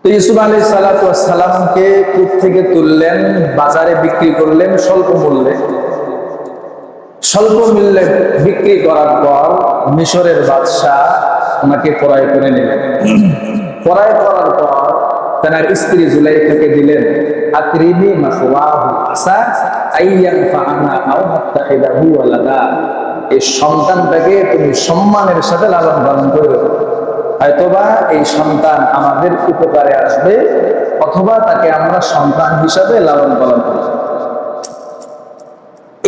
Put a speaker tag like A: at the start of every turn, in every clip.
A: তো ইউসুফ আলাইহিস সালাতু ওয়াস সালামকে কূপ থেকে তুললেন, বাজারে বিক্রি করলেন স্বল্প মূল্যে। স্বল্প মূল্যে বিক্রি করার পর মিশরের বাদশাহ ওনাকে পরায় করে নিলেন। পরায় করার পর তার স্ত্রী জুলাইখাকে দিলেন, আকরিমি মাসওয়াহু আসা আইয়ানফাআনা আও নাত্তাখিদাহু ওয়ালাদা, এই সন্তানটাকে তুমি সম্মানের সাথে লালন পালন করো, হয়তোবা এই সন্তান আমাদের উপকারে আসবে, অথবা তাকে আমরা সন্তান হিসাবে লালন পালন করব।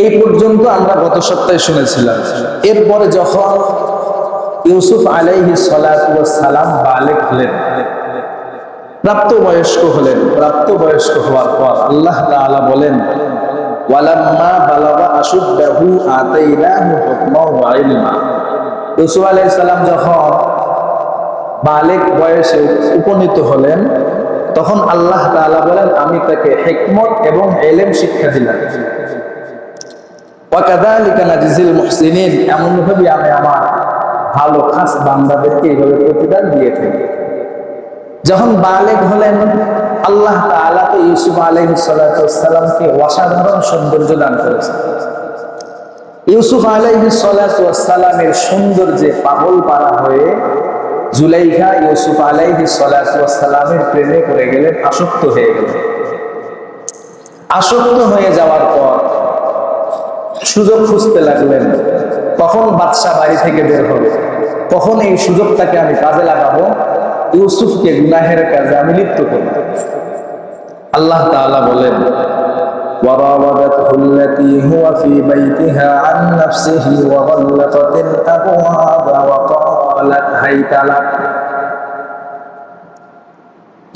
A: এই পর্যন্ত আমরা গত সপ্তাহে শুনেছিলাম। এরপরে যখন ইউসুফ আলাইহিস সালাতু ওয়াস সালাম বালেগ হলেন, প্রাপ্তবয়স্ক হলেন, প্রাপ্তবয়স্ক হওয়ার পর আল্লাহ তাআলা বলেন, ওয়ালাম্মা বালাগা আশুদ্দাহু আতাইনাহু হুকমান ওয়া ইলমা। ইউসুফ আলাইহিস সালাম যখন বালেগ বয়সে উপনীত হলেন, তখন আল্লাহ তাআলা বলেন, আমি তাকে হিকমত এবং ইলম শিক্ষা দিলাম। ওয়া কাযালিকা নাজিল মুহসিনিন, এমনভাবে আমি আমার ভালো খাস বান্দাদেরকে এইভাবে প্রতিদান দিয়ে থাকি। যখন বালেগ হলেন, আল্লাহ তাআলা তো ইউসুফ আলাইহিস সালাতু ওয়াস সালামকে অসাধারণ সৌন্দর্য দান করেছেন। ইউসুফ আলাইহিস সালাতু ওয়াস সালামের সৌন্দর্যে পাগল পারা হয়ে জুলাইখা ইউসুফ আলাইহিস সালাতু ওয়াস সালামের প্রেমে পড়ে গেলেন, আসক্ত হয়ে গেলেন। আসক্ত হয়ে যাওয়ার পর সুযোগ খুঁজতে লাগলেন, কখন বাদশাহ বাড়ি থেকে বের হবে, কখন এই সুযোগটাকে আমি কাজে লাগাবো, ইউসুফকে গুনাহের কাজে আমি লিপ্ত করব। আল্লাহ তাআলা বলেন, وراودته التي هو في بيتها عن نفسه وغلقت الأبواب وقالت هيت لك।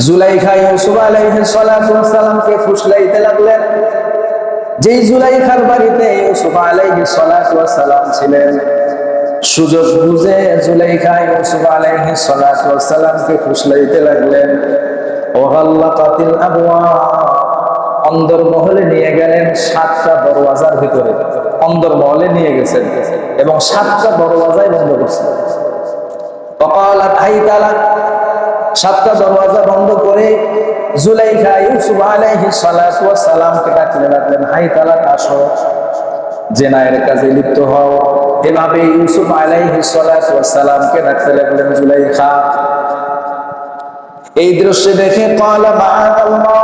A: জুলাইখা ইউসুফ আলাইহিস সালাতু ওয়াস সালামকে ফুসলাইতে লাগলেন। যেই জুলাইখার বাড়িতে ইউসুফ আলাইহিস সালাতু ওয়াস সালাম ছিলেন, সুযোগ বুঝে জুলাইখা ইউসুফ আলাইহিস সালাতু ওয়াস সালামকে ফুসলাইতে লাগলেন। ওয়াগাল্লাকাতিল আবওয়াব, অন্দরমহলে নিয়ে গেলেন 7টা দরওয়াজার ভিতরে, অন্দরমহলে নিয়ে গেছেন এবং 7টা দরওয়াজাই বন্ধ করছেন। ওয়াকালাত হাইতা লাক, 7টা দরওয়াজা বন্ধ করে জুলাইখা ইউসুফ আলাইহিস সালাতু ওয়াস সালামকে ডাকলেন, হাইতা লাক, আসো, জেনায়ের কাজে লিপ্ত হও। এভাবে ইউসুফ আলাইহিস সালাতু ওয়াস সালামকে ডাকতে লাগলেন জুলাইখা। এই দৃশ্য দেখে ক্বালা মাআদাল্লাহ,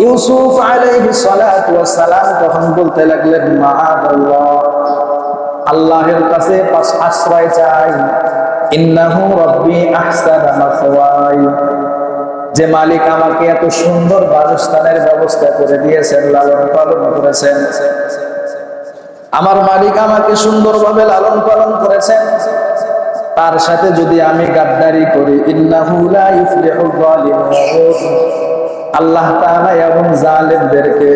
A: ইউসুফ আলাইহিস সালাতু ওয়াস সালাম তখন বলতে লাগলেন, মাআদাল্লাহ, আল্লাহর কাছে আশ্রয় চাই, ইন্নাহু রাব্বি আহসানা মাসওয়াই, যে মালিক আমাকে এত সুন্দর বাসস্থানের ব্যবস্থা করে দিয়েছেন, লালন পালন করেছেন, আমার মালিক আমাকে সুন্দরভাবে লালন পালন করেছেন, তার সাথে যদি আমি গাদ্দারি করি, ইন্নাহু লা ইফলিহুল যালিমুন, আল্লাহ তাআলা এমন জালেমদেরকে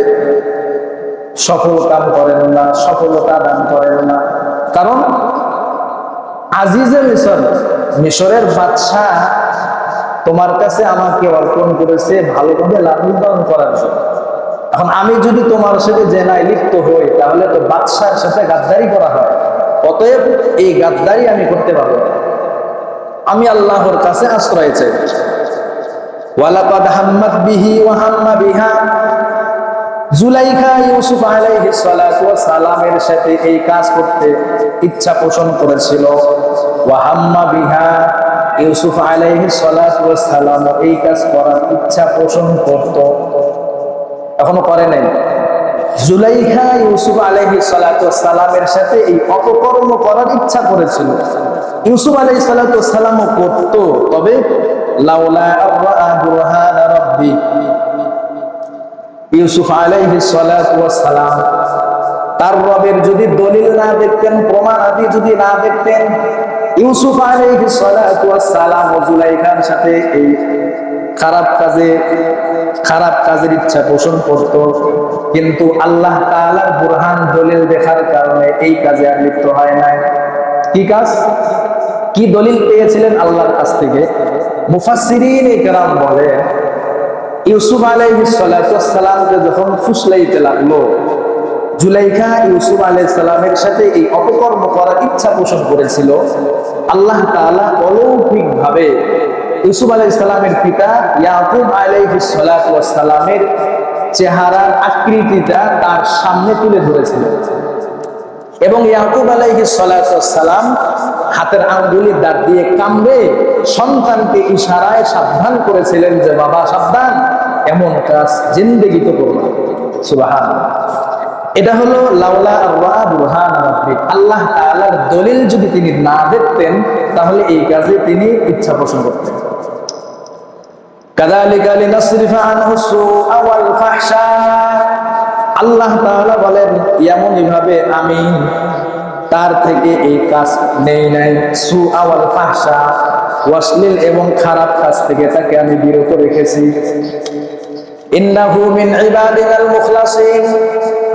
A: সফল কাম করেন না, সফলতা দান করেন না। কারণ আজিজে মিশর, মিশরের বাদশাহ তোমার কাছে আমাকে অর্পণ করেছে ভালোভাবে লালন পালন করার জন্য। এখন আমি যদি তোমার সাথে জেনায় লিপ্ত হই, তাহলে তো বাদশার সাথে গাদ্দারি করা হয়, অতএব এই গাদ্দারি আমি করতে পারবো না, আমি আল্লাহর কাছে আশ্রয় চাই। ওয়ালাকাদ হাম্মাত বিহি ওয়া হাম্মা বিহা, জুলাইখা ইউসুফ আলাইহিস সালাতু ওয়াস সালামের সাথে এই কাজ করতে ইচ্ছা পোষণ করেছিল। ওয়া হাম্মা বিহা, ইউসুফ আলাইহিস সালাতু ওয়াস সালাম এই কাজ করার ইচ্ছা পোষণ করত, এখনো করে নাই। জুলাইখা ইউসুফ আলাইহিস সালাতু ওয়াস সালামের সাথে এই অপকর্ম করার ইচ্ছা করেছিল। ইউসুফ আলাইহিস সালাতু ওয়াস সালামও করত, তবে লাউলা আররা বুরহান রাব্বি, ইউসুফ আলাইহিস সালাতু ওয়াস সালাম তার রবের যদি দলিল না দেখতেন, প্রমাণ আদি যদি না দেখতেন, ইউসুফ আলাইহিস সালাতু ওয়াস সালাম ও জুলাইখার সাথে এই খারাপ কাজের ইচ্ছা পোষণ করত। কিন্তু আল্লাহ তাআলার বুরহান দলিল দেখার কারণে এই কাজে আর লিপ্ত হয় নাই। কি কাজ, কি দলিল পেয়েছিলেন আল্লাহর কাছ থেকে? মুফাসসিরিন ইকরাম বলে, ইউসুফ আলাইহিস সালাতু ওয়াস সালামকে যখন ফুসলাইতে লাগলো, জুলাইখা ইউসুফ আলাইহিস সালামের সাথে এই অপকর্ম করার ইচ্ছা পোষণ করেছিল, আল্লাহ তাআলা অলৌকিকভাবে ইউসুফ আলাইহিস সালামের পিতা ইয়াকুব আলাইহিস সালাতু ওয়াস সালামের চেহারার আকৃতিটা তার সামনে তুলে ধরেছিলেন এবং ইয়াকুব আলাইহিস সালাতু ওয়াস সালাম হাতের আঙ্গুলের দাঁত দিয়ে কামড়ে সন্তানকে ইশারায় সাবধান করেছিলেন যে বাবা সাবধান, এমন কাজ জিন্দেগিতে করবে না। সুবহানাল্লাহ। এটা হলো লাউলা আল্লাহ বুরহান রাব্বিক, আল্লাহ তাআলার দলিল যদি তিনি না দেখতেন তাহলে এই কাজে তিনি ইচ্ছা পোষণ করতেন। কাযালিকা লিনাসরিফা আনহু সুআ ওয়াল ফাহশা, আল্লাহ তাআলা বলেন এমনই ভাবে আমি তার থেকে এই কাজ নেই নাই, সুআ ওয়াল ফাহশা, অশ্লীল এবং খারাপ কাজ থেকে তাকে আমি বিরত রেখেছি। ইন্নাহু মিন ইবাদিনাল মুখলাসিন,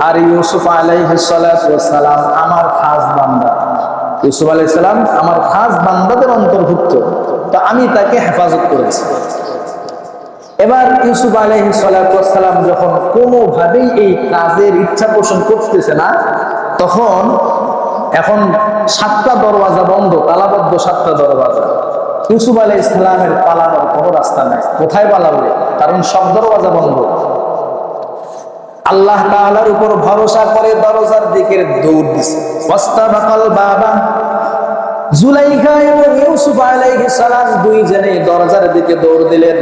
A: আর ইউসুফ আলাইহিস সালাতু ওয়াস সালাম আমার খাস বান্দা। ইউসুফ আলাইহিস সালাম আমার খাস বান্দাদের অন্তর্ভুক্ত, তো আমি তাকে হেফাজত করেছি। এবার ইউসুফ আলাইহিস সালাতু ওয়াস সালাম যখন কোনোভাবেই এই কাজের ইচ্ছা পোষণ করতেছে না, তখন এখন 7টা দরওয়াজা বন্ধ, তালাবদ্ধ 7টা দরওয়াজা। ইউসুফ আলাইহিস সালামের পালানোর কোনো রাস্তা নাই। কোথায় পালাবে? কারণ সব দরওয়াজা বন্ধ। আল্লাহ তাআলার উপর ভরসা করে দরজার দিকে দৌড় দিছে। ওয়াস্তাবাকাল বাবা, জুলাইখা এবং ইউসুফ আলাইহিস সালাম দুইজনে দরজার দিকে দৌড় দিলেন।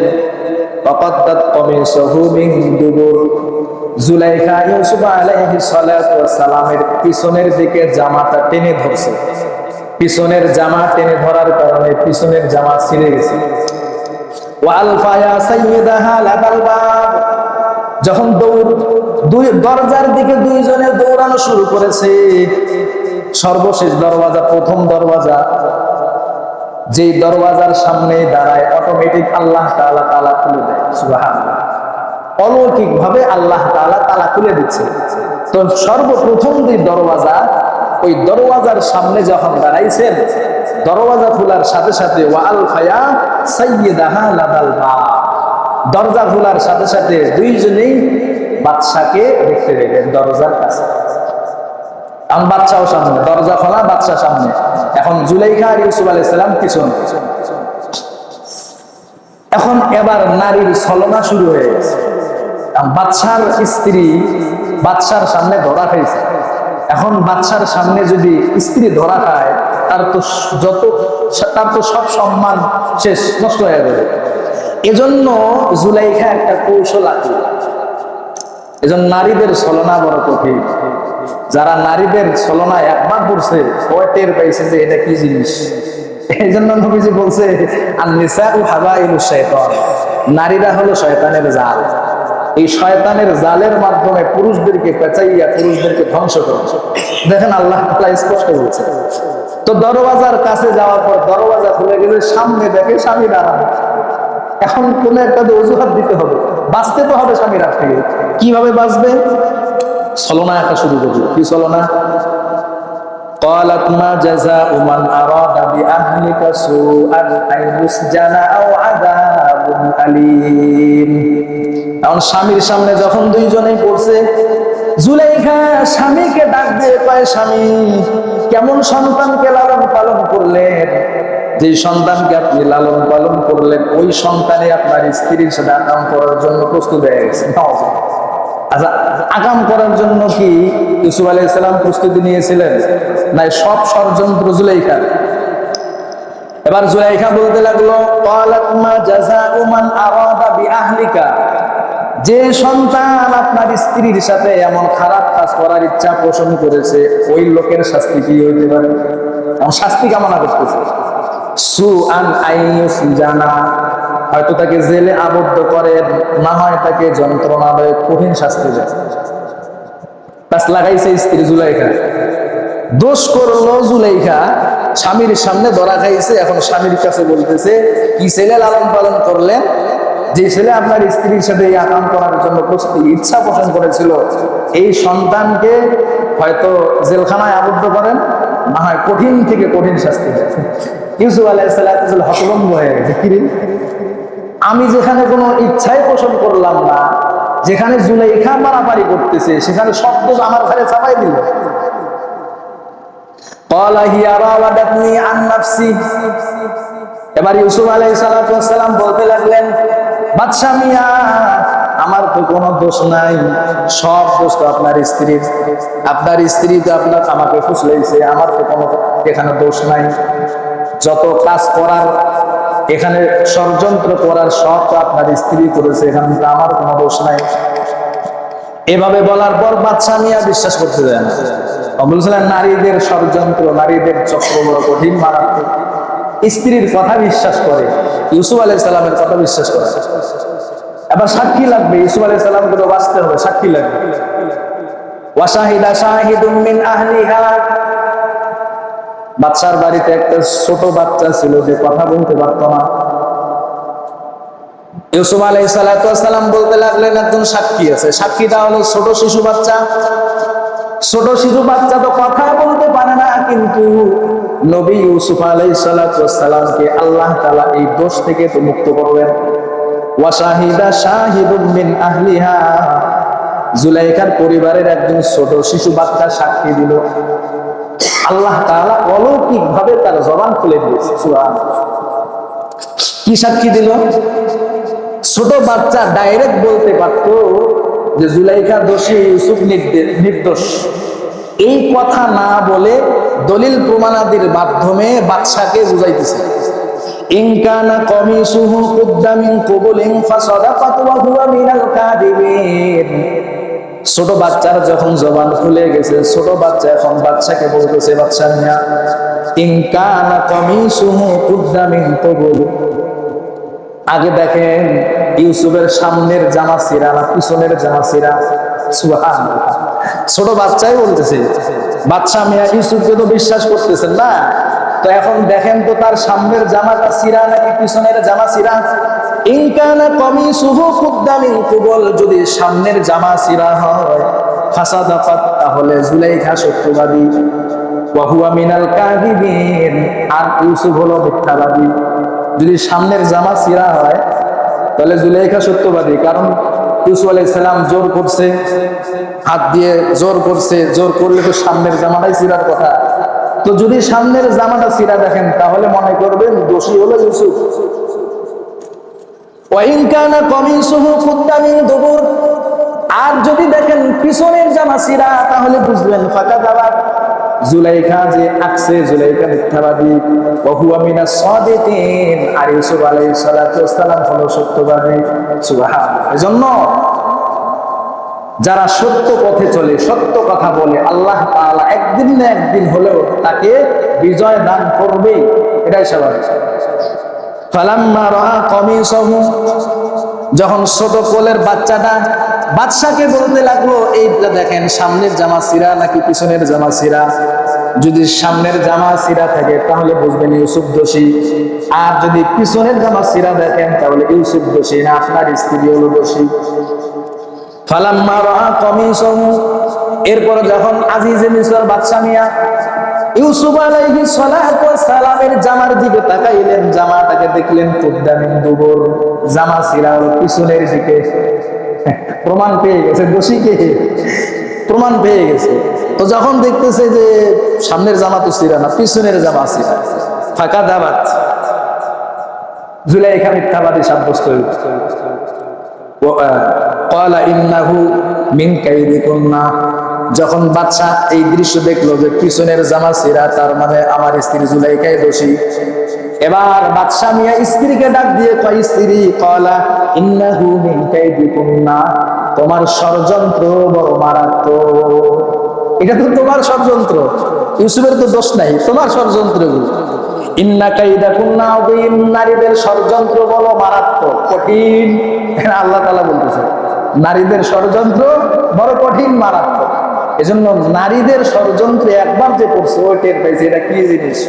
A: ফাকাদ্দাত কমিসহু মিন দুবুর, জুলাইখা ইউসুফ আলাইহিস সালাতু ওয়াস সালামের পিছনের দিকে জামাটা টেনে ধরছে। পিছনের জামা টেনে ধরার কারণে পিছনের জামা ছিঁড়ে গেছে। ওয়া আলফায়া সাইয়্যিদাহা লাদাল বাব, যখন দরজার দিকে দুইজনে দৌড়ানো শুরু করেছে, সর্বশেষ দরওয়াজা, প্রথম দরওয়াজা, যেই দরওয়াজার সামনে দাঁড়ায় অটোমেটিক আল্লাহ তাআলা তালা খুলে দেয়। সুবহানাল্লাহ। অলৌকিক ভাবে আল্লাহ তাআলা তালা খুলে দিচ্ছে। তো সর্বপ্রথম যে দরওয়াজা, ওই দরওয়াজার সামনে যখন দাঁড়াইছেন, দরওয়াজা খোলার সাথে সাথে ওয়া আলফায়া সাইয়্যিদাহা লাদাল বাব, দরজা খোলার সাথে সাথে দুইজনেই বাদশাকে দেখতে গেলেন দরজার কাছে। এখন বাদশাও সামনে, দরজা খোলা, বাদশা সামনে। এখন জুলাইখা আর ইউসুফ আলাইহিস সালাম পিছনে। এখন এবার নারীর ছলনা শুরু হয়ে গেছে। বাদশার স্ত্রী বাদশার সামনে ধরা খাইছে। এখন বাদশার সামনে যদি স্ত্রী ধরা খায়, তার তো সব সম্মান শেষ, নষ্ট হয়ে যাবে। এজন্য জুলাইখা একটা কৌশল আছে। এজন্য নারীদের ছলনা বড় কঠিন। যারা নারীদের ছলনা একবার পড়ছে, ও টের পাইছে যে এটা কি জিনিস। এই জন্য নবীজি বলছে আন-নিসাউ হাবাইলুশ শাইতান, নারীরা হলো শয়তানের জাল। এই শয়তানের জালের মাধ্যমে পুরুষদেরকে পেঁচাইয়া পুরুষদেরকে ধ্বংস করে। দেখেন আল্লাহ তাআলা স্পষ্ট বলছে। তো দরওয়াজার কাছে যাওয়ার পর দরওয়াজা খুলে গেলে সামনে দেখে স্বামী দাঁড়ানো। এখন কোন একটা অজুহাত দিতে হবে, বাঁচতে তো হবে স্বামীর হাত থেকে। কিভাবে বাঁচবে? ছলনা একটা শুরু করবে। কি ছলনা? قالت ما جزاء من أراد بأهلك سوءا أن يسجن أو عذاب أليم। এখন স্বামীর সামনে যখন দুইজনেই পড়ছে, জুলাইখা স্বামীকে ডাক দিয়ে কয়, স্বামী কেমন সন্তানকে লালন পালন করলেন? যে সন্তানকে আপনি লালন পালন করলেন, ওই সন্তানে আপনার স্ত্রীর সাথে আকাম করার জন্য প্রস্তুত হয়ে গেছে। আচ্ছা, আকাম করার জন্য কি ইউসুফ আলাইহিস সালাম প্রস্তুতি নিয়েছিলেন? না, সব ষড়যন্ত্র জুলাইখার। এবার জুলাইখা বলতে লাগলো, ক্বালাত মা জাযাউ মান আরাদা বিআহলিকা, যে সন্তান আপনার স্ত্রীর সাথে এমন খারাপ কাজ করার ইচ্ছা পোষণ করেছে, ওই লোকের শাস্তি কি হইতে পারে? এমন শাস্তি কামনা করতেছে। সুআন আইয়ুসজানা, হয়তো তাকে জেলে আবদ্ধ করে, না হয় তাকে যন্ত্রণাদায়ক কঠিন শাস্তি দেয়। পাস লাগাইছে স্ত্রী জুলাইখা। দোষ করলো জুলাইখা, স্বামীর সামনে ধরা খাইছে। এখন স্বামীর কাছে বলতেছে, কি ছেলে লালন পালন করলেন? যে ছেলে আপনার স্ত্রীর সাথে এই আকাম করার জন্য প্রস্তুতি ইচ্ছা পোষণ করেছিল, এই সন্তানকে হয়তো জেলখানায় আবদ্ধ করেন, না হয় কঠিন থেকে কঠিন শাস্তি দেয়। ইউসুফ আলাইহিস সালাম হতভম্ব হয়ে গেছে। কিরে, আমি যেখানে কোনো ইচ্ছাই পোষণ করলাম না, যেখানে জুলাইখা মারামারি করতেছে, সেখানে সব দোষ আমার ঘরে চাপাই দিল। قال هي راودتني عن نفسي, এবার ইউসুফ আলাইহিস সালাম বলতে লাগলেন, বাদশা মিয়া, আমার তো কোনো দোষ নাই, সব দোষ তো আপনার স্ত্রীর। আপনার স্ত্রী তো আমাকে ফুসলাইছে, আমার তো কোনো এখানে দোষ নাই। যত কাজ করার এখানে, ষড়যন্ত্র করার সব তো আপনার স্ত্রী করেছে, এখানে তো আমার কোনো দোষ নাই। এভাবে বলার পর বাদশা মিয়া বিশ্বাস করতে দেয় না। বলছিলেন নারীদের ষড়যন্ত্র, নারীদের চক্র বড় কঠিন, মারাত্মক। স্ত্রীর কথা বিশ্বাস করে, ইউসুফ আলাইহিস সালামের কথা বিশ্বাস করে। এবার সাক্ষী লাগবে, ইউসুফ আলাইহিস সালামকে তো বাঁচতে হবে, সাক্ষী লাগবে। ওয়াশাহিদা শাহিদুম মিন আহলিহা, বাদশার বাড়িতে একটা ছোট বাচ্চা ছিল যে কথা বলতে পারত না। ইউসুফ আলাইহিস সালাম বলতে লাগলেন, একজন সাক্ষী আছে, সাক্ষীটা হলো ছোট শিশু বাচ্চা। ছোট শিশু বাচ্চা তো কথা বলতে পারে না, কিন্তু নবী ইউসুফ আলাইহিস সালামকে আল্লাহ তাআলা এই দোষ থেকে তো মুক্ত করবেন। ওয়াশাহিদা শাহিদুম মিন আহলিহা, জুলাইখার পরিবারের একজন ছোট শিশু বাচ্চা সাক্ষী দিল। আল্লাহ তাআলা অলৌকিক ভাবে তার জবান খুলে দিয়েছে। সুবহানাল্লাহ। কি সাক্ষী দিল? ছোট বাচ্চা ডাইরেক্ট বলতে পারতো যে জুলাইখা দোষী, ইউসুফ নির্দোষ। এই কথা না বলে দলিল প্রমাণাদির মাধ্যমে বাদশাকে বুঝাইতেছে। ইন কানা কমিসুহু কুদ্দা মিন কুবুলিন ফাসাদাকাত ওয়া হুয়া মিনাল কাযিবিন। ছোট বাচ্চার যখন জবান খুলে গেছে, ছোট বাচ্চা এখন বাদশাকে বলতেছে, বাদশা মিয়া, ইন কানা কমিসুহু কুদ্দা মিন কুবুল, আগে দেখেন ইউসুফের সামনের জামা ছিঁড়া না পিছনের জামা ছিঁড়া। সুবহানাল্লাহ। ছোট বাচ্চাই বলতেছে। বাদশা মিয়া ইউসুফকে তো বিশ্বাস করতেছেন না, তো এখন দেখেন তো তার সামনের জামাটা ছিঁড়া নাকি পিছনের জামা ছিঁড়া। ইন কানা কমিসুহু কুদ্দা মিন কুবুল, যদি সামনের জামা ছিঁড়া হয়, ফাসাদাকাত, তাহলে জুলাইখা সত্যবাদী, ওয়া হুয়া মিনাল কাযিবিন, আর ইউসুফ হলো মিথ্যাবাদী। যদি সামনের জামা ছিঁড়া হয় তাহলে জুলাইখা সত্যবাদী, কারণ ইউসুফ আলাইহিস সালাম জোর করছে, হাত দিয়ে জোর করছে, জোর করলে তো সামনের জামাটাই ছিঁড়ার কথা। তো যদি সামনের জামাটা ছিঁড়া দেখেন তাহলে মনে করবেন দোষী হলো ইউসুফ। ওয়া ইন কানা কমিসুহু কুদ্দা মিন দুবুর, আর যদি দেখেন পিছনের জামা ছিঁড়া তাহলে বুঝবেন ফাকাদাবাত, জুলাইখা যে আকছে, জুলাইখা মিথ্যাবাদী। ওয়া হুয়া মিনাস সাদিকিন, আর ইউসুফ আলাইহিস সালাম হলো সত্যবাদী। সুবহানাল্লাহ। এজন্য যারা সত্য পথে চলে, সত্য কথা বলে, আল্লাহ তাআলা একদিন না একদিন হলেও তাকে বিজয় দান করবেই, এটাই স্বাভাবিক। ফালাম্মা রাআ কমিসাহু, যখন ছোট কোলের বাচ্চাটা বাদশাকে বলতে লাগলো, এইটা দেখেন সামনের জামা ছিঁড়া নাকি পিছনের জামা ছিঁড়া। যদি সামনের জামা ছিঁড়া থাকে তাহলে বুঝবেন ইউসুফ দোষী, আর যদি পিছনের জামা ছিঁড়া দেখেন তাহলে ইউসুফ দোষী না, আপনার স্ত্রী হলো দোষী। ফালাম্মা রাআ কমিসাহু, এরপর যখন আজিজে মিসর বাদশা মিয়া ইউসুফ আলাইহিস সালামের জামার দিকে তাকাইলেন, জামাটাকে দেখলেন কুদ্দা মিন দুবুর, জামা ছিঁড়া হলো পিছনের দিকে। প্রমাণ পেয়ে গেছে, দোষীকে প্রমাণ পেয়ে গেছে। তো যখন দেখতেছে যে সামনের জামা তো ছিঁড়া না, পিছনের জামা ছিঁড়া, ফাকাদাবাত, জুলাইখা মিথ্যাবাদী সাব্যস্ত হয়ে গেছে। ক্বালা ইন্নাহু মিন কাইদিকুন্না, যখন বাদশা এই দৃশ্য দেখলো যে পিছনের জামা ছিঁড়া, তার মানে আমার স্ত্রী জুলাইখাই দোষী। এবার বাদশা মিয়া স্ত্রীকে ডাক দিয়ে কয়, স্ত্রী, ক্বালা ইন্নাহু মিন কাইদিকুন্না, তোমার ষড়যন্ত্র বড় মারাত্মক। এটা তো তোমার ষড়যন্ত্র, ইউসুফের তো দোষ নাই, তোমার ষড়যন্ত্রগুলো। ইন্না কাইদাকুন্না আযীম, নারীদের ষড়যন্ত্র বড় মারাত্মক, কঠিন। আল্লাহ তাআলা বলতেছে নারীদের ষড়যন্ত্র বড় কঠিন, মারাত্মক। এজন্য নারীদের ষড়যন্ত্রে একবার যে পড়ছে ওই টের পাইছে এটা কি জিনিস।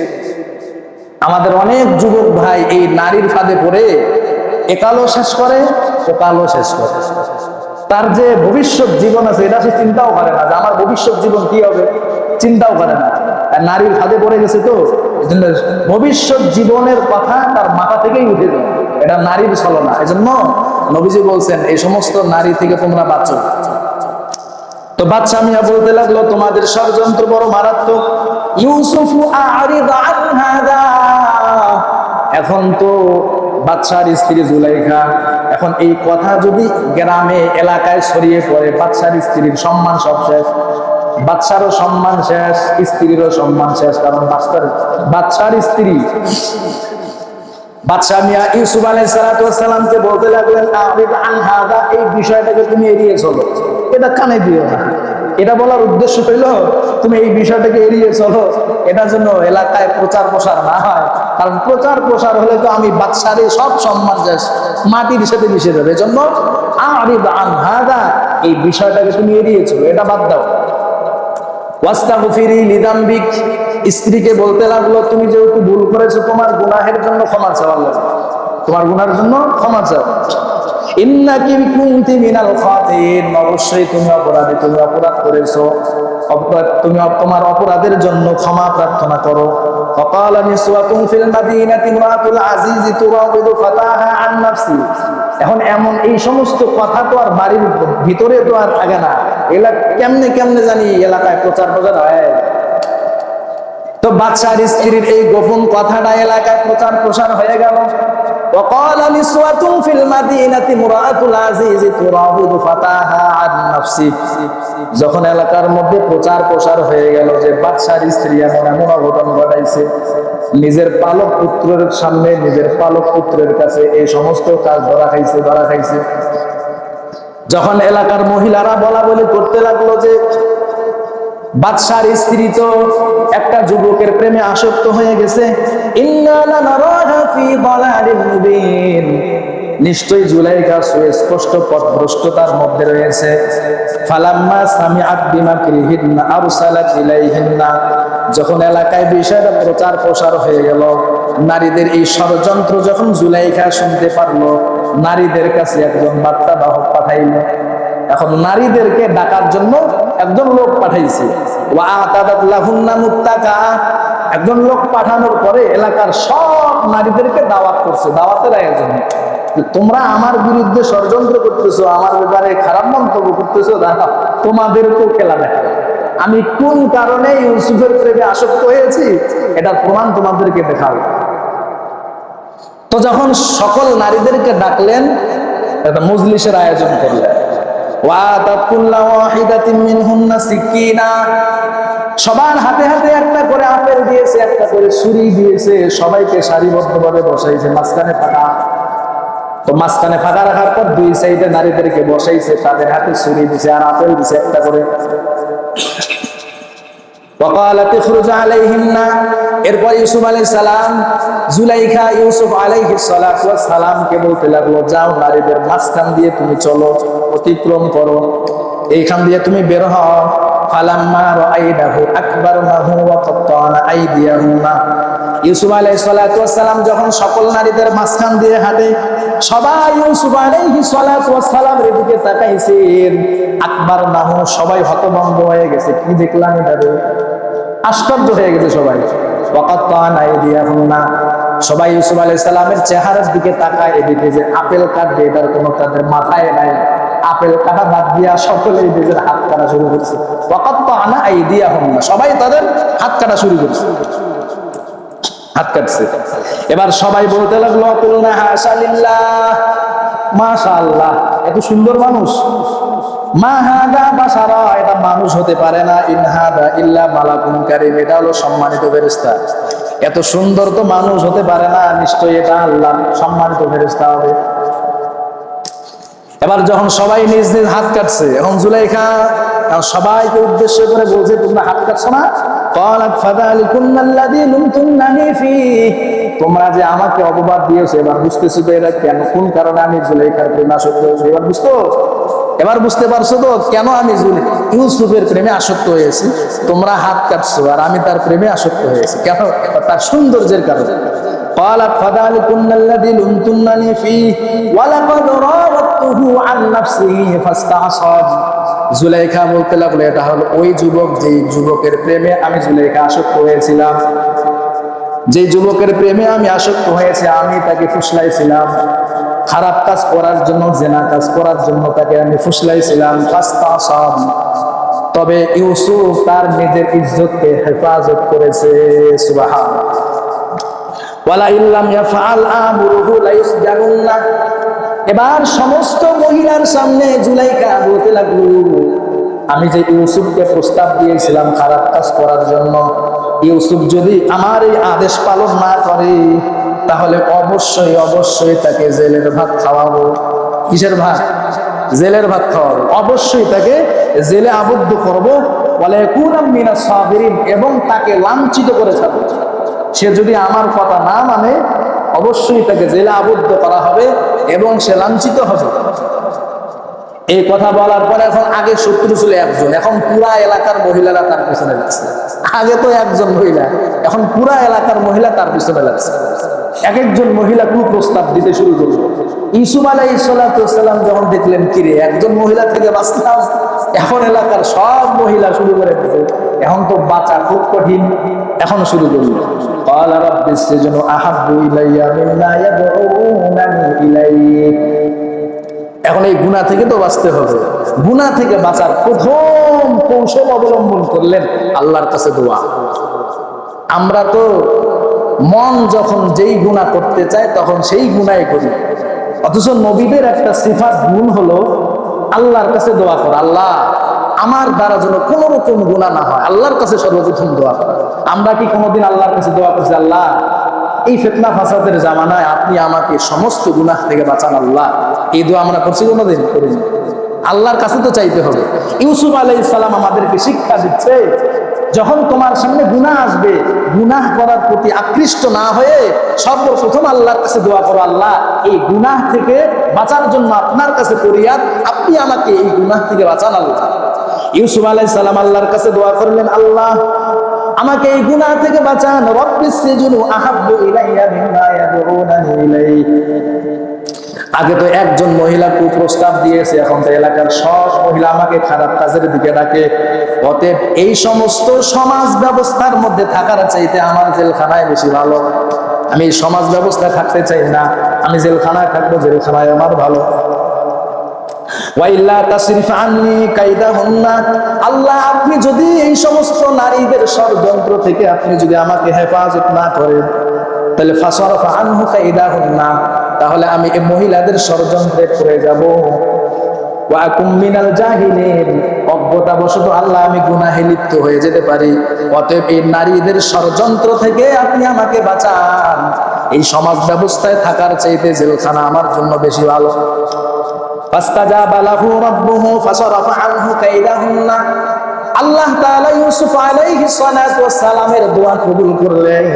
A: আমাদের অনেক যুবক ভাই এই নারীর ফাঁদে পড়ে একালও শেষ করে, ওকালও শেষ করে। তার যে ভবিষ্যৎ জীবন আছে এটা সে চিন্তাও করে না, যে আমার ভবিষ্যৎ জীবন কি হবে, চিন্তাও করে না। নারীর ফাঁদে পড়ে গেছে, তো ভবিষ্যৎ জীবনের কথা তার মাথা থেকেই উঠে যায়। এটা নারীর ছলনা। এজন্য নবীজি বলছেন এই সমস্ত নারী থেকে তোমরা বাঁচো। তো বাদশা মিয়া বলতে লাগলো, তোমাদের ষড়যন্ত্র বড় মারাত্মক। ইউসুফু আ'রিদ আন হাদা, এখন তো বাদশার স্ত্রী জুলাইখা, এখন এই কথা যদি গ্রামে এলাকায় ছড়িয়ে পড়ে, বাদশার স্ত্রীর সম্মান সব শেষ, বাদশারও সম্মান শেষ, স্ত্রীরও সম্মান শেষ। কারণ বাদশার স্ত্রী বাদশা মিয়া ইউসুফ আলাইহিস সালামকে বলতে লাগলেন, এই বিষয়টাকে তুমি এড়িয়ে চলো, এটা কানে দিও না। এটা বলার উদ্দেশ্য হইল তুমি এই বিষয়টাকে এড়িয়ে চলো, এটার জন্য এলাকায় প্রচার প্রসার না হয়। কারণ প্রচার প্রসার হলে তো আমি বাদশারে সব সম্মান শেষ, মাটির সাথে মিশে যাবে। এজন্য এই বিষয়টাকে তুমি এড়িয়ে চলো, এটা বাদ দাও। ওয়াস্তাগফিরি লিযামবিক, স্ত্রীকে বলতে লাগলো, তুমি যেহেতু ভুল করেছো, তোমার গুনাহের জন্য ক্ষমা চাওয়া লাগবে, তোমার গুনাহের জন্য ক্ষমা চাও। ইন্নাকি কুনতি মিনাল খাতিন, অবশ্যই তুমি অপরাধী, তুমি অপরাধ করেছো, তুমি তোমার অপরাধের জন্য ক্ষমা প্রার্থনা করো। ফাকালা নিসওয়াতুন ফিল মাদিনাতি ইমরাতুল আজিজ তুরাবিদু ফাতাহা আন নাফসি। এখন এমন এই সমস্ত কথা তো আর বাড়ির ভিতরে তো আর থাকে না, কেমনে কেমনে জানি এলাকায় প্রচার প্রচার হয়। তো বাদশার স্ত্রীর এই গোপন কথাটা এলাকায় প্রচার প্রসার হয়ে গেল। وقال نسوة في المدينة امرأة العزيز تراود فتاها عن نفسه। যখন এলাকার মধ্যে প্রচার প্রসার হয়ে গেল যে বাদশার স্ত্রী এমন এমন অঘটন ঘটাইছে, নিজের পালক পুত্রের সামনে, নিজের পালক পুত্রের কাছে এই সমস্ত কাজ ধরা খাইছে। যখন এলাকার মহিলারা বলা বলি করতে লাগলো যে বাদশার স্ত্রী তো একটা যুবকের প্রেমে আসক্ত হয়ে গেছে, ইন্না লানারাহা ফি দালালিন মুবিন, নিশ্চয়ই জুলাইখা সুস্পষ্ট পথভ্রষ্টতার মধ্যে রয়েছে। ফালাম্মা সামিআত বিমাকরিহিন্না আরসালাত ইলাইহিন্না, যখন এলাকায় বিষয়টা প্রচার প্রসার হয়ে গেল, নারীদের এই ষড়যন্ত্র যখন জুলাইখা শুনতে পারলো, নারীদের কাছে একজন বার্তা বাহক পাঠাইল। এখন নারীদেরকে ডাকার জন্য একজন লোক পাঠাইছে। একজন লোক পাঠানোর পরে এলাকার সব নারীদেরকে দাওয়াত করছে, দাওয়াতের আয়োজন। তোমরা আমার বিরুদ্ধে ষড়যন্ত্র করতেছো, আমার ব্যাপারে খারাপ মন্তব্য করতেছো, দাদা তোমাদেরকেও খেলা দেখা, আমি কোন কারণে ইউসুফের প্রেমে আসক্ত হয়েছি এটার প্রমাণ তোমাদেরকে দেখাবো। তো যখন সকল নারীদেরকে ডাকলেন, একটা মজলিসের আয়োজন করলেন। সবার হাতে হাতে একটা করে আপেল দিয়েছে, একটা করে ছুরি দিয়েছে, সবাইকে সারিবদ্ধভাবে বসাইছে, মাঝখানে ফাঁকা। তো মাঝখানে ফাঁকা রাখার পর দুই সাইডে নারীদেরকে বসাইছে, তাদের হাতে ছুরি দিছে আর আপেল দিছে একটা করে। এরপর ইউসুফ আলাইহিস সালাম জুলাইখা ইউসুফ আলাইহিস সালামকে বলতে লাগলো, যাও নারীদের মাঝখান দিয়ে তুমি চলো, অতিক্রম করো, এইখান দিয়ে তুমি বের হও। ফালাম্মা রাআইনাহু আকবারনাহু ওয়া কাত্তানা আইদিয়াহুন্না, ইউসুফ আলাইহিস সালাম যখন সকল নারীদের মাঝখান দিয়ে হাঁটে, সবাই ইউসুফ আলাইহিস সালামের দিকে তাকাইছেন। আকবারনাহু, সবাই হতভম্ব হয়ে গেছে, কি দেখলাম এটা, আশ্চর্য হয়ে গেছে সবাই। ওয়াকাত্তানা আইদিয়াহুন্না, সবাই ইউসুফ আলাইহিস সালামের চেহারার দিকে তাকায়, এদিকে যে আপেল কাটবে এটার কোনো তাদের মাথায় নাই, আপেল কাটা বাদ দিয়া সকলেই নিজের হাত কাটা শুরু করছে। ওয়াকাত্তানা আইদিয়াহুন্না, সবাই তাদের হাত কাটা শুরু করছে, হাত কাটছে। এবার সবাই বলতে লাগলো, কুলনা হাশা লিল্লাহ, মাশাআল্লাহ, এত সুন্দর মানুষ, মা হাদা বাশারা, এটা মানুষ হতে পারে না, ইন হাদা ইল্লা মালাকুন কারীম, এটা হলো সম্মানিত ফেরেশতা। এত সুন্দর তো মানুষ হতে পারে না, নিশ্চয়ই এটা আল্লাহর সম্মানিত ফেরেশতা হবে। এবার যখন সবাই নিজ নিজ হাত কাটছে, এখন জুলাইখা সবাইকে উদ্দেশ্য করে বলছে, তোমরা হাত কাটছো না? ক্বালাত ফাযালিকুন্নাল্লাযী লুমতুন্নানী ফীহি, তোমরা যে আমাকে অপবাদ দিয়েছো, এবার বুঝতেছো তো এটা কেন, কোন কারণে আমি জুলাইখার প্রেমে আসক্ত হয়েছি, এবার বুঝতে পারছো তো কেন আমি ইউসুফের প্রেমে আসক্ত হয়েছি। তোমরা হাত কাটছো আর আমি তার প্রেমে আসক্ত হয়েছি কেন? তার সৌন্দর্যের কারণে। قالت فذلكن الذي لمتنني فيه ولقد راودته عن نفسه فاستعصم। জুলাইখা বলতে লাগলো, এটা হলো ওই যুবক, যে যুবকের প্রেমে আমি জুলাইখা আসক্ত হয়েছিলাম, যে যুবকের প্রেমে আমি আসক্ত হয়েছি, আমি তাকে ফুসলাইছিলাম, খারাপ কাজ করার জন্য, জেনা কাজ করার জন্য তাকে আমি ফুসলাইছিলাম। ফাস্তাসাম, তবে ইউসুফ তার নিজের ইজ্জতকে হেফাজত করেছে। সুবহানাল্লাহ। ওয়ালা ইল্লাম ইয়াফআল আমরুহু লাইসজানুন্না। এবার সমস্ত মহিলার সামনে জুলাইখা বলতে লাগলো, আমি যে ইউসুফকে প্রস্তাব দিয়েছিলাম খারাপ কাজ করার জন্য, ইউসুফ যদি আমার এই আদেশ পালন না করে তাহলে অবশ্যই অবশ্যই তাকে জেলের ভাত খাওয়াবো। কিসের ভাত? জেলের ভাত খাওয়াবো। অবশ্যই তাকে জেলে আবদ্ধ করবো, বলে কুনাম মিনাস সাবিরিন, এবং তাকে লাঞ্ছিত করে ছাড়বো। সে যদি আমার কথা না মানে অবশ্যই তাকে জেলে আবদ্ধ করা হবে এবং সে লাঞ্ছিত হবে। এই কথা বলার পরে এখন আগে শত্রু ছিল একজন, এখন পুরা এলাকার মহিলারা তার পিছনে লাগছে। আগে তো একজন মহিলা, এখন পুরা এলাকার মহিলা তার পিছনে লাগছে। এক একজন মহিলা কুপ্রস্তাব দিতে শুরু করলো। ইউসুফ আলাইহিস সালাম যখন দেখলেন কিরে একজন মহিলা থেকে বাঁচলাম, এখন এলাকার সব মহিলা শুরু করে দিতে, এখন তো বাঁচা খুব কঠিন। এখন শুরু করলো, ক্বালা রাব্বিস সিজনু আহাব্বু ইলাইয়া মিম্মা ইয়াদউনানি ইলাইহি। এখন এই গুনাহ থেকে তো বাঁচতে হবে। গুনাহ থেকে বাঁচার প্রথম কৌশল অবলম্বন করলেন আল্লাহর কাছে দোয়া। আমরা তো মন যখন যেই গুনাহ করতে চায় তখন সেই গুনাহই করি, অথচ নবীদের একটা সিফাত গুণ হলো আল্লাহর কাছে দোয়া করা। আল্লাহ আমার দ্বারা যেন কোন রকম গুনাহ না হয়, আল্লাহর কাছে সর্বপ্রথম দোয়া করা। আমরা কি কোনোদিন আল্লাহর কাছে দোয়া করছি, আল্লাহ এই ফিতনা ফাসাদের জামানায় আপনি আমাকে সমস্ত গুনাহ থেকে বাঁচান আল্লাহ? এই দোয়া আমরা করছি কোনোদিন? করিনি। আল্লাহর কাছে তো চাইতে হবে। ইউসুফ আলাইহিস সালাম আমাদেরকে শিক্ষা দিচ্ছে, যখন তোমার সামনে গুনাহ আসবে, গুনাহ করার প্রতি আকৃষ্ট না হয়ে সর্বপ্রথম আল্লাহর কাছে দোয়া করো, আল্লাহ এই গুনাহ থেকে বাঁচার জন্য আপনার কাছে ফরিয়াদ, আপনি আমাকে এই গুনাহ থেকে বাঁচান আল্লাহ। ইউসুফ আলাইহিস সালাম আল্লাহর কাছে দোয়া করলেন, আল্লাহ আমাকে এই গুনাহ থেকে বাঁচান। রাব্বিস সিজনু আহাব্বু ইলাইয়া মিম্মা ইয়াদউনানি ইলাইহি। আগে তো একজন মহিলা কুপ্রস্তাব দিয়েছে, এখন তো এলাকার সব মহিলা আমাকে খারাপ কাজের দিকে ডাকে। অতএব এই সমস্ত সমাজ ব্যবস্থার মধ্যে থাকার চাইতে আমার জেলখানায় বেশি ভালো। আমি এই সমাজ ব্যবস্থায় থাকতে চাই না, আমি জেলখানায় থাকবো, জেলখানায় আমার ভালো। ওয়াইল্লা তাসরিফ আন্নি কাইদাহুন্না। আল্লাহ আপনি যদি এই সমস্ত নারীদের ষড়যন্ত্র থেকে আপনি যদি আমাকে হেফাজত না করেন, তাহলে ফাসরাফা আনহু কাইদাহুন্না, তাহলে আমি এই মহিলাদের ষড়যন্ত্রে পড়ে যাব। ওয়া আকুম মিনাল জাহিলিন, অজ্ঞতাবশত আল্লাহ আমি গুনাহে লিপ্ত হয়ে যেতে পারি। অতএব এই নারীদের ষড়যন্ত্র থেকে আপনি আমাকে বাঁচান। এই সমাজ ব্যবস্থায় থাকার চাইতে জেলখানা আমার জন্য বেশি ভালো। ফাস্তাজাবা লাহু রাব্বুহু ফাসরাফা আনহু কাইদাহুন্না। আল্লাহ তাআলা ইউসুফ আলাইহিস সালাতু ওয়াস সালামের দোয়া কবুল করলেন।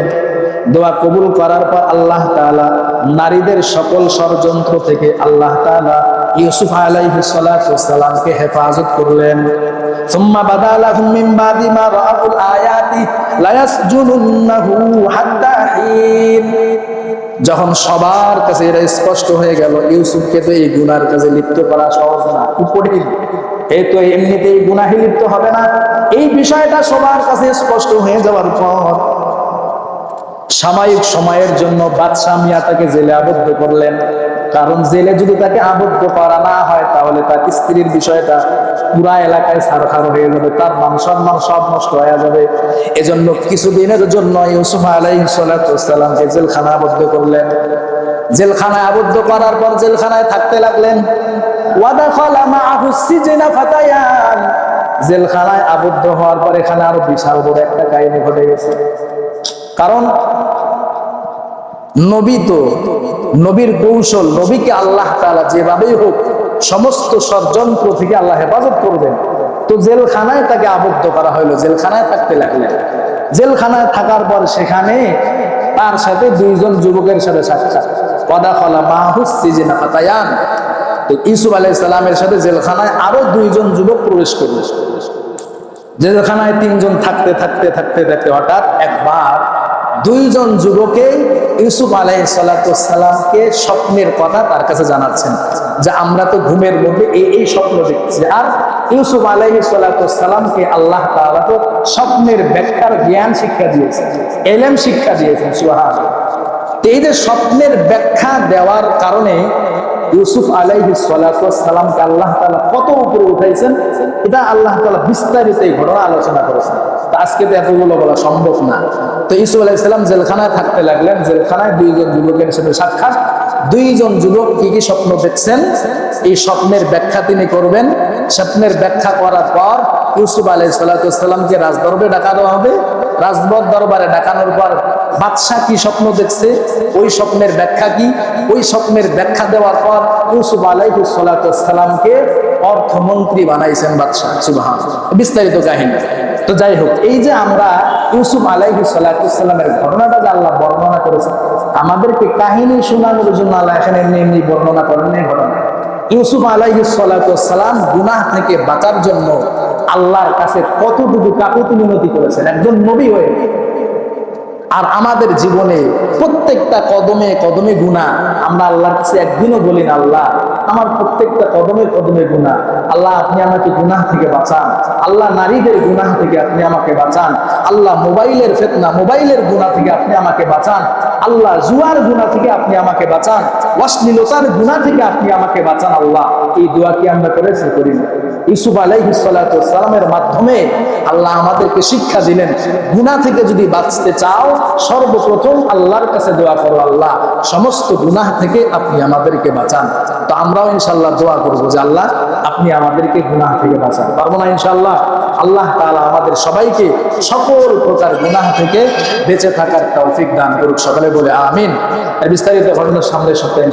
A: দোয়া কবুল করার পর আল্লাহ তাআলা নারীদের সকল ষড়যন্ত্র থেকে আল্লাহ তাআলা ইউসুফ আলাইহিস সালাতু ওয়াস সালামকে হেফাজত করলেন। সুম্মা বাদা লাহুম মিন বাদি মা রাআউল আয়াতি লা ইয়াসজুনুন্নাহু হাত্তা হিন। যখন সবার কাছে এটা স্পষ্ট হয়ে গেল ইউসুফকে তো এই গুনার কাজে লিপ্ত করা সহজ না, কঠিন, এই তো এমনিতেই গুনাহে লিপ্ত হবে না, এই বিষয়টা সবার কাছে স্পষ্ট হয়ে যাওয়ার পর সাময়িক সময়ের জন্য বাদশা মিয়া তাকে জেলে আবদ্ধ করলেন। কারণ জেলে যদি তাকে আবদ্ধ করা না হয় তাহলে তার স্ত্রীর বিষয়টা পুরা এলাকায় ছারখার হয়ে যাবে, তার মান সম্মান সব নষ্ট হয়ে যাবে। এজন্য কিছুদিনের জন্য ইউসুফ আলাইহিস সালামকে জেলখানায় আবদ্ধ করলেন। জেলখানায় আবদ্ধ করার পর জেলখানায় থাকতে লাগলেন। ওয়াদাখালা মাআহু সিজনা ফাতায়ান। জেলখানায় আবদ্ধ হওয়ার পর এখানে আরো বিশাল বড় একটা কাহিনী ঘটে গেছে। কারণ নবী তো নবীর কৌশল, নবীকে আল্লাহ তাআলা যেভাবেই হোক সমস্ত ষড়যন্ত্র থেকে আল্লাহ হেফাজত করবেন। তো জেলখানায় তাকে আবদ্ধ করা হলো, জেলখানায় থাকতে লাগলেন। জেলখানায় থাকার পর সেখানে তার সাথে দুইজন যুবকের সাথে সাক্ষাৎ। ওয়াদাখালা মাআহু সিজনা ফাতায়ান। তো ইউসুফ আলাইহিস সালামের সাথে জেলখানায় আরো দুইজন যুবক প্রবেশ করলো। জেলখানায় তিনজন থাকতে থাকতে থাকতে থাকতে হঠাৎ একবার দুইজন যুবকে ইউসুফ আলাইহিস সালামকে স্বপ্নের কথা তার কাছে জানাচ্ছেন যে আমরা তো ঘুমের মধ্যে এই স্বপ্ন দেখছি। আর ইউসুফ আলাইহিস সালামকে আল্লাহ তাআলা তো স্বপ্নের ব্যাখ্যার জ্ঞান শিক্ষা দিয়েছেন, ইলম শিক্ষা দিয়েছেন। সুবহানাল্লাহ। এই যে স্বপ্নের ব্যাখ্যা দেওয়ার কারণে ইউসুফ আলাইহিস সালামকে আল্লাহ তাআলা কত উপরে উঠাইছেন এটা আল্লাহ তাআলা বিস্তারিত এই ঘটনা আলোচনা করেছেন। আজকে তো এতগুলো বলা সম্ভব না। তো ইউসুফ আলাইহিস সালাম জেলখানায় থাকতে লাগলেন। জেলখানায় দুইজন যুবকের সাথে সাক্ষাৎ। দুইজন যুবক কি কি স্বপ্ন দেখছেন, এই স্বপ্নের ব্যাখ্যা তিনি করবেন। স্বপ্নের ব্যাখ্যা করার পর ইউসুফ আলাইহিস সালামকে রাজদরবারে ডাকা দেওয়া হবে। দরবারে ডাকানোর পর বাদশাহ কি স্বপ্ন দেখছে, ওই স্বপ্নের ব্যাখ্যা কি, ওই স্বপ্নের ব্যাখ্যা দেওয়ার পর ইউসুফ আলাইহিস সালামকে অর্থমন্ত্রী বানাইছেন বাদশাহ। সুবহানাল্লাহ, বিস্তারিত কাহিনী। তো যাই হোক, এই যে আমরা ইউসুফ আলাইহিস সালামের ঘটনাটা যে আল্লাহ বর্ণনা করেছেন, আমাদেরকে কাহিনী শোনানোর জন্য আল্লাহ এখানে এমনি বর্ণনা করেন এই ঘটনা। ইউসুফ আলাইহিস সালাম গুনাহ থেকে বাঁচার জন্য আল্লাহর কাছে কতটুকু কাকুতি মিনতি করেছেন একজন নবী হয়ে। আর আমাদের জীবনে প্রত্যেকটা কদমে কদমে গুনাহ। আমরা আল্লাহর কাছে একদিনও বলি না, আল্লাহ আমার প্রত্যেকটা কদমে কদমে গুনাহ, আল্লাহ আপনি আমাকে গুনাহ থেকে বাঁচান। আল্লাহ নারীদের গুনাহ থেকে আপনি আমাকে বাঁচান। আল্লাহ মোবাইলের ফিতনা, মোবাইলের গুনাহ থেকে আপনি আমাকে বাঁচান। আল্লাহ জুয়ার গুনাহ থেকে আপনি আমাকে বাঁচান। অশ্লীলতার গুনাহ থেকে আপনি আমাকে বাঁচান। আল্লাহ, এই দোয়া কি আমরা করেছি? করি না। ইউসুফ আলাইহিস সালামের মাধ্যমে আল্লাহ আমাদেরকে শিক্ষা দিলেন, গুনাহ থেকে যদি বাঁচতে চাও সর্বপ্রথম আল্লাহর কাছে দোয়া করো, আল্লাহ সমস্ত গুনাহ থেকে আপনি আমাদেরকে বাঁচান। তো আমরাও ইনশাআল্লাহ দোয়া করবো যে আল্লাহ আপনি আমাদেরকে গুনাহ থেকে বাঁচান। পারবো না ইনশাআল্লাহ? আল্লাহ তাআলা আমাদের সবাইকে সকল প্রকার গুনাহ থেকে বেঁচে থাকার তৌফিক দান করুক। সকলে বলে আমিন। এর বিস্তারিত ঘটনার সামনে সপ্তাহে